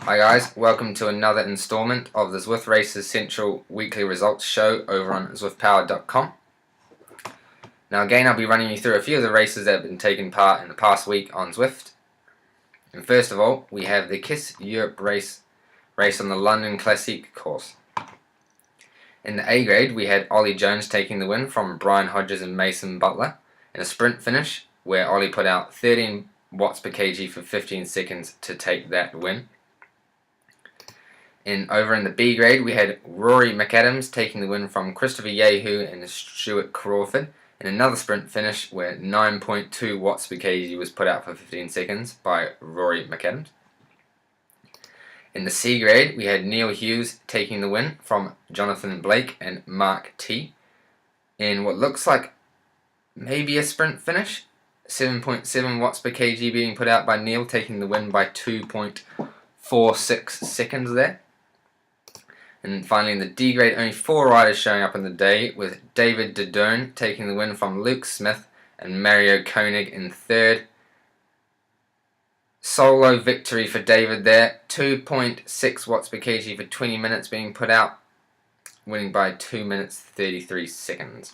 Hi guys, welcome to another installment of the Zwift Racers Central weekly results show over on ZwiftPower.com. Now again, I'll be running you through a few of the races that have been taking part in the past week on Zwift. And first of all, we have the KISS Europe race on the London Classic course. In the A grade, we had Ollie Jones taking the win from Brian Hodges and Mason Butler in a sprint finish where Ollie put out 13 watts per kg for 15 seconds to take that win. Over in the B grade, we had Rory McAdams taking the win from Christopher Yehu and Stuart Crawford in another sprint finish where 9.2 watts per kg was put out for 15 seconds by Rory McAdams. In the C grade, we had Neil Hughes taking the win from Jonathan Blake and Mark T in what looks like maybe a sprint finish. 7.7 watts per kg being put out by Neil, taking the win by 2.46 seconds there. And finally in the D grade, only 4 riders showing up in the day, with David Dodone taking the win from Luke Smith and Mario Koenig in third. Solo victory for David there, 2.6 watts per kg for 20 minutes being put out, winning by 2 minutes 33 seconds.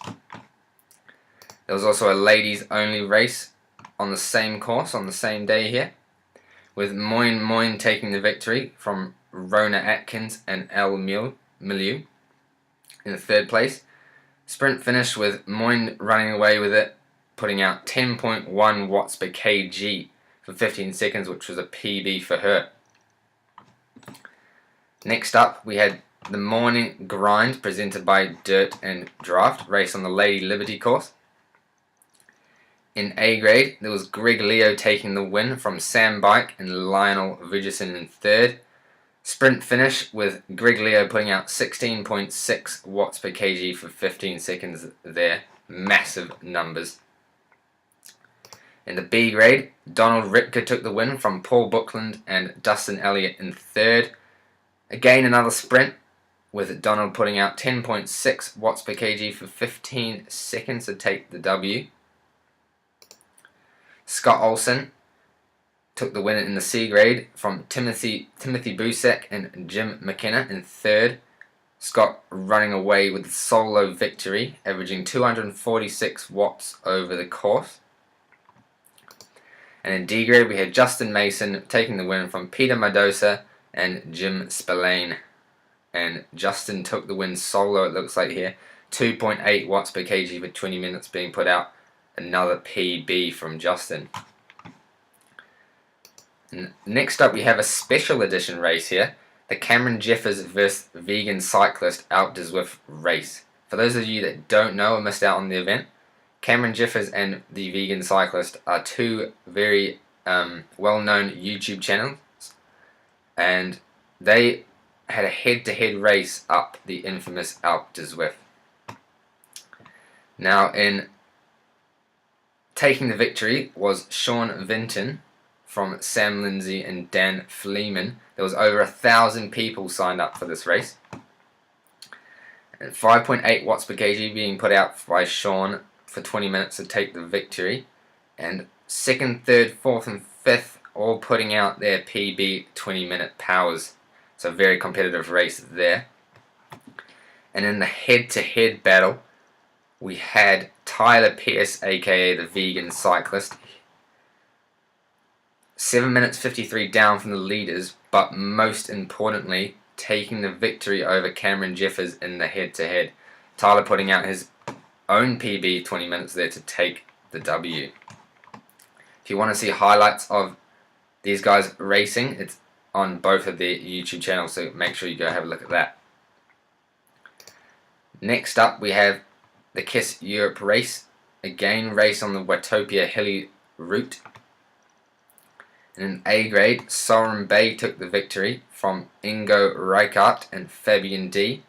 There was also a ladies only race on the same course on the same day here, with Moyne Moyne taking the victory from Rona Atkins and Elle Milieu in the third place. Sprint finish with Moyne running away with it, putting out 10.1 watts per kg for 15 seconds, which was a PB for her. Next up, we had the morning grind presented by Dirt and Draft race on the Lady Liberty course. In A grade, there was Greg Leo taking the win from Sam Bike and Lionel Vigerson in third. Sprint finish with Greg Leo putting out 16.6 watts per kg for 15 seconds there. Massive numbers. In the B grade, Donald Ritka took the win from Paul Bookland and Dustin Elliott in third. Again another sprint with Donald putting out 10.6 watts per kg for 15 seconds to take the W. Scott Olsen took the win in the C grade from Timothy Busak and Jim McKenna in third. Scott running away with the solo victory, averaging 246 watts over the course. And in D grade, we had Justin Mason taking the win from Peter Madosa and Jim Spillane. And Justin took the win solo, it looks like here. 2.8 watts per kg for 20 minutes being put out. Another PB from Justin. Next up, we have a special edition race here, the Cameron Jeffers vs Vegan Cyclist Out to Zwift race. For those of you that don't know or missed out on the event, Cameron Jeffers and the Vegan Cyclist are two very well-known YouTube channels, and they had a head-to-head race up the infamous Out to Zwift. Now, in taking the victory was Sean Vinton from Sam Lindsay and Dan Fleeman. There was over 1,000 people signed up for this race. And 5.8 watts per kg being put out by Sean for 20 minutes to take the victory. And second, third, fourth and fifth all putting out their PB 20-minute powers. So a very competitive race there. And in the head-to-head battle, we had Tyler Pierce, aka the Vegan Cyclist, 7 minutes 53 down from the leaders, but most importantly, taking the victory over Cameron Jeffers in the head-to-head. Tyler putting out his own PB 20 minutes there to take the W. If you want to see highlights of these guys racing, it's on both of their YouTube channels, so make sure you go have a look at that. Next up, we have the KISS Europe race. Again, race on the Watopia Hilly route. In A grade, Soren Bay took the victory from Ingo Reichardt and Fabian D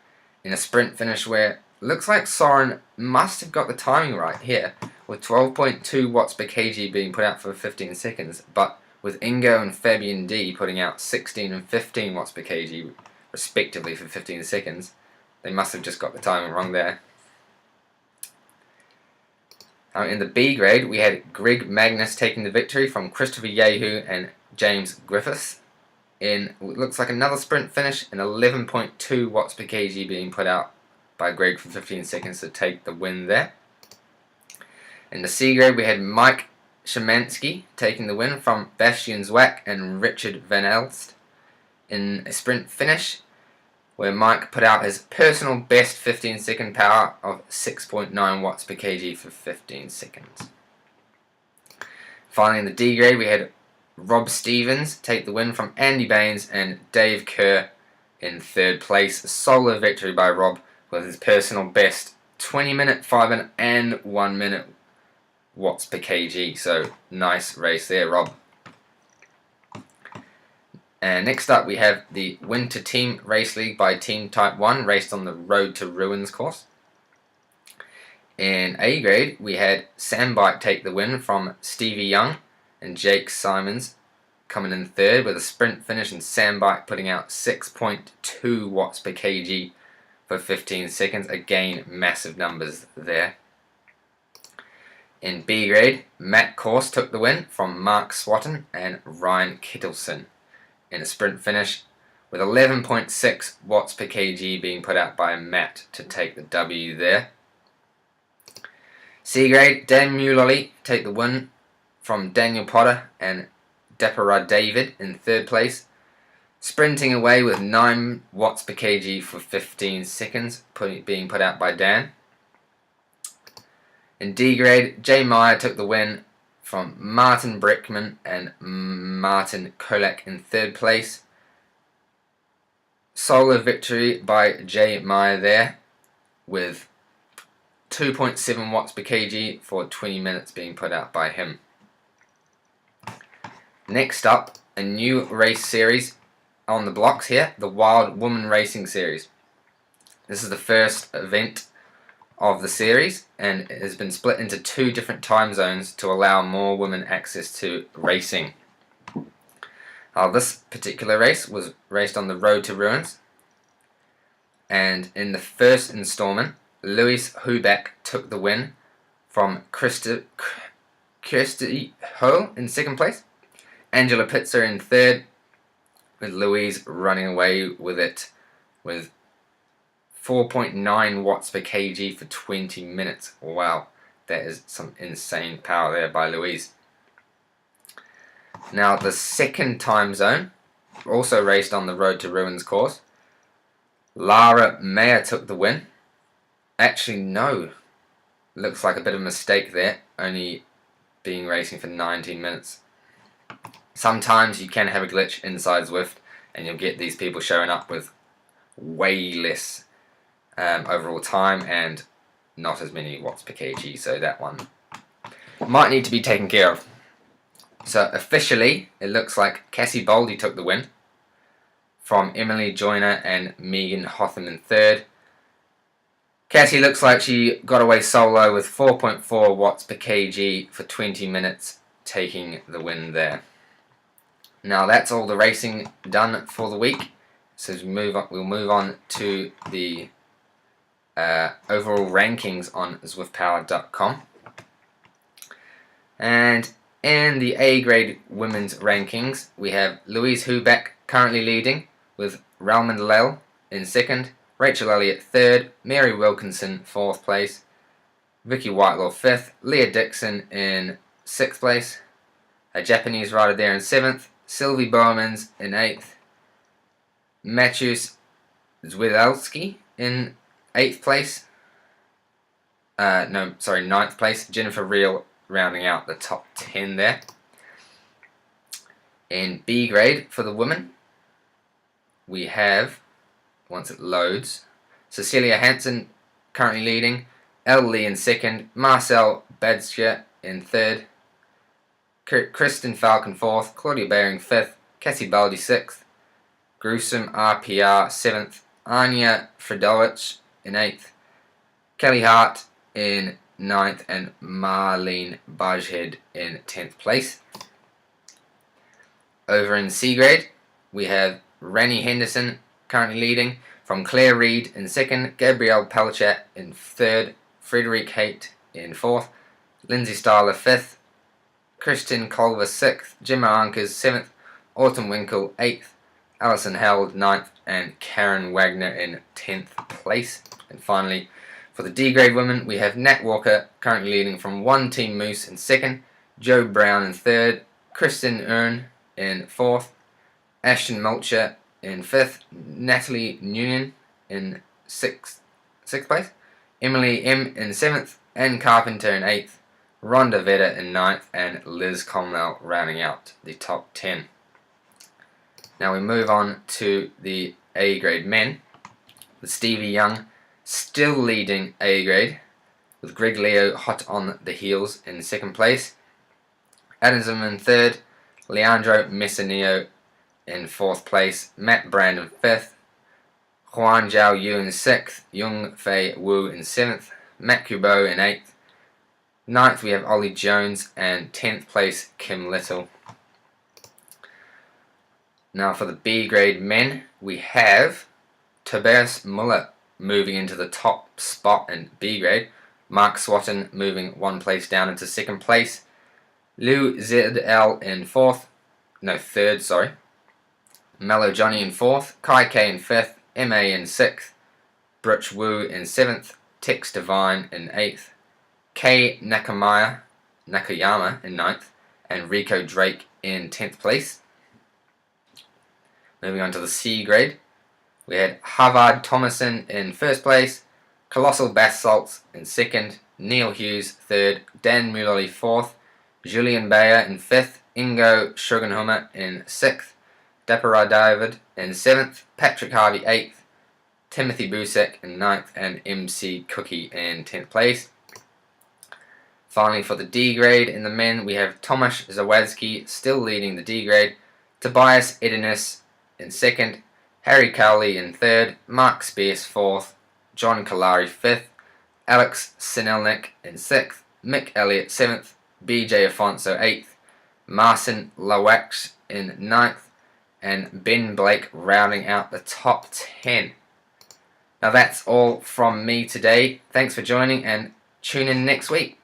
in a sprint finish where it looks like Soren must have got the timing right here, with 12.2 watts per kg being put out for 15 seconds, but with Ingo and Fabian D putting out 16 and 15 watts per kg respectively for 15 seconds, they must have just got the timing wrong there. In the B grade, we had Greg Magnus taking the victory from Christopher Yehu and James Griffiths in what looks like another sprint finish, and 11.2 watts per kg being put out by Greg for 15 seconds to take the win there. In the C grade, we had Mike Szymanski taking the win from Bastian Zwack and Richard Van Elst in a sprint finish, where Mike put out his personal best 15-second power of 6.9 watts per kg for 15 seconds. Finally, in the D grade, we had Rob Stevens take the win from Andy Baines and Dave Kerr in third place. A solo victory by Rob with his personal best 20-minute, 5-minute, and 1-minute watts per kg. So nice race there, Rob. And next up, we have the Winter Team Race League by Team Type 1, raced on the Road to Ruins course. In A grade, we had Sandbike take the win from Stevie Young and Jake Simons coming in third with a sprint finish, and Sandbike putting out 6.2 watts per kg for 15 seconds. Again, massive numbers there. In B grade, Matt Corse took the win from Mark Swatton and Ryan Kittleson in a sprint finish, with 11.6 watts per kg being put out by Matt to take the W there. C grade, Dan Mulally take the win from Daniel Potter and Depara David in third place, sprinting away with 9 watts per kg for 15 seconds being put out by Dan. In D grade, Jay Meyer took the win from Martin Breckman and Martin Kolak in third place. Solo victory by Jay Meyer there, with 2.7 watts per kg for 20 minutes being put out by him. Next up, a new race series on the blocks here, the Wild Woman Racing Series. This is the first event of the series, and it has been split into 2 different time zones to allow more women access to racing. This particular race was raced on the Road to Ruins, and in the first installment, Louis Huback took the win from Kirsty Hull in second place, Angela Pitzer in third, with Louise running away with it with 4.9 watts per kg for 20 minutes. Wow, that is some insane power there by Louise. Now, the second time zone, also raced on the Road to Ruins course, Lara Mayer took the win. Actually, no. Looks like a bit of a mistake there, only being racing for 19 minutes. Sometimes you can have a glitch inside Zwift, and you'll get these people showing up with way less overall time and not as many watts per kg, so that one might need to be taken care of. So officially, it looks like Cassie Baldy took the win from Emily Joyner and Megan Hotham in third. Cassie looks like she got away solo with 4.4 watts per kg for 20 minutes, taking the win there. Now that's all the racing done for the week. So we'll move on to the overall rankings on ZwiftPower.com. And in the A grade women's rankings, we have Louise Huback currently leading, with Ralmond Lell in second, Rachel Elliott third, Mary Wilkinson fourth place, Vicky Whitelaw fifth, Leah Dixon in sixth place, a Japanese rider there in seventh, Sylvie Bowmans in eighth, Maciusz Zwilowski in ninth place, Jennifer Reel rounding out the top 10 there. In B grade for the women, we have, once it loads, Cecilia Hansen currently leading, Elle Lee in second, Marcel Badske in third, Kristen Falcon fourth, Claudia Baring fifth, Cassie Baldy sixth, Gruesome RPR seventh, Anya Fredowicz in eighth, Kelly Hart in ninth, and Marlene Bajhead in 10th place. Over in C grade, we have Rani Henderson currently leading, from Claire Reid in second, Gabrielle Palachat in third, Frederick Haight in fourth, Lindsay Styler fifth, Christian Culver sixth, Gemma Ankers seventh, Autumn Winkle eighth, Alison held 9th, and Karen Wagner in 10th place. And finally, for the D grade women, we have Nat Walker currently leading from One Team Moose in 2nd, Joe Brown in 3rd, Kristen Earn in 4th, Ashton Mulcher in 5th, Natalie Noonan in 6th place, Emily M in 7th, Ann Carpenter in 8th, Rhonda Vedder in 9th, and Liz Comnell rounding out the top 10. Now we move on to the A grade men, with Stevie Young still leading A grade, with Greg Leo hot on the heels in 2nd place, Adamson in 3rd, Leandro Messineo in 4th place, Matt Brand in 5th, Juan Zhao Yu in 6th, Yung Fei Wu in 7th, Matt Kubo in 8th, 9th we have Ollie Jones, and 10th place Kim Little. Now for the B grade men, we have Tobias Muller moving into the top spot in B grade, Mark Swatton moving 1 place down into 2nd place, Liu ZL in 3rd, Mellow Johnny in 4th, Kai K in 5th, MA in 6th, Brutch Wu in 7th, Tex Divine in 8th, Kei Nakayama in 9th, and Rico Drake in 10th place. Moving on to the C grade, we had Harvard Thomason in 1st place, Colossal Bath Salts in 2nd, Neil Hughes 3rd, Dan Mulally 4th, Julian Bayer in 5th, Ingo Shogunhuma in 6th, Dapara David in 7th, Patrick Harvey 8th, Timothy Busek in 9th, and MC Cookie in 10th place. Finally, for the D grade in the men, we have Tomasz Zawadzki still leading the D grade, Tobias Edinis in 2nd, Harry Cowley in 3rd, Mark Spears 4th, John Kalari 5th, Alex Sinelnik in 6th, Mick Elliott 7th, BJ Afonso 8th, Marcin Lawax in 9th, and Ben Blake rounding out the top 10. Now that's all from me today. Thanks for joining, and tune in next week.